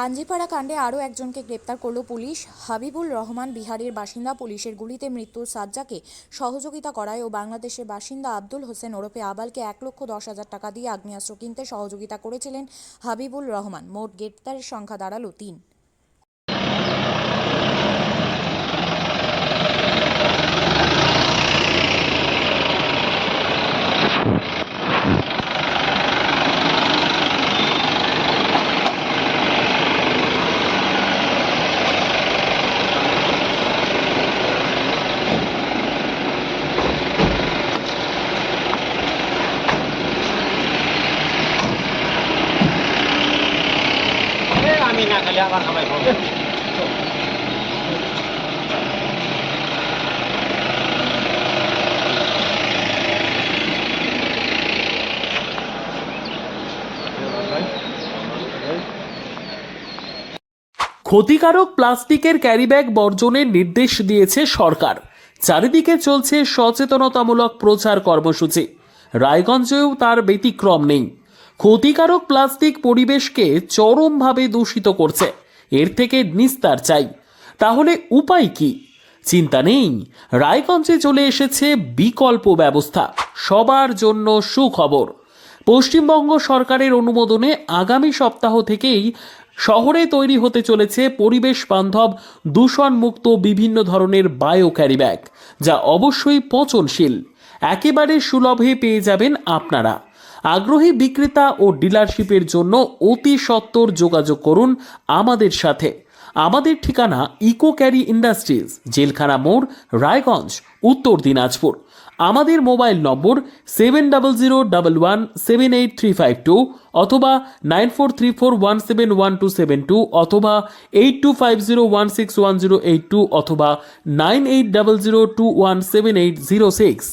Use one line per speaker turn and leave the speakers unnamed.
পাঞ্জিপাড়া কাণ্ডে আরও একজনকে গ্রেপ্তার করল পুলিশ। হাবিবুল রহমান বিহারের বাসিন্দা। পুলিশের গুলিতে মৃত্যুর সাজ্জাকে সহযোগিতা করায় ও বাংলাদেশের বাসিন্দা আব্দুল হোসেন ওরফে আবালকে ১,১০,০০০ টাকা দিয়ে আগ্নেয়াস্ত্র কিনতে সহযোগিতা করেছিলেন হাবিবুল রহমান। মোট গ্রেপ্তারের সংখ্যা দাঁড়ালো ৩।
আমি না খালি আবার খাবাই করবো।
ক্ষতিকারক প্লাস্টিকের ক্যারিব্যাগ বর্জনের নির্দেশ দিয়েছে সরকার। চারিদিকে চলছে সচেতনতামূলক প্রচার কর্মসূচি। রায়গঞ্জেও তার ব্যতিক্রম নেই। ক্ষতিকারক প্লাস্টিক পরিবেশকে চরমভাবে দূষিত করছে। এর থেকে নিস্তার চাই। তাহলে উপায় কি? চিন্তা নেই, রায়গঞ্জে চলে এসেছে বিকল্প ব্যবস্থা। সবার জন্য সুখবর। পশ্চিমবঙ্গ সরকারের অনুমোদনে আগামী সপ্তাহ থেকেই শহরে তৈরি হতে চলেছে পরিবেশ বান্ধব দূষণমুক্ত বিভিন্ন ধরনের বায়ো ক্যারিব্যাগ, যা অবশ্যই পচনশীল। একেবারে সুলভে পেয়ে যাবেন আপনারা। আগ্রহী বিক্রেতা ও ডিলারশিপের জন্য অতি সত্বর যোগাযোগ করুন আমাদের সাথে। আমাদের ঠিকানা ইকো ক্যারি ইন্ডাস্ট্রিজ, জেলখানা মোড়, রায়গঞ্জ, উত্তর দিনাজপুর। আমাদের মোবাইল নম্বর 7001178352 অথবা 9434171272 অথবা 8250161082 অথবা 9800217806।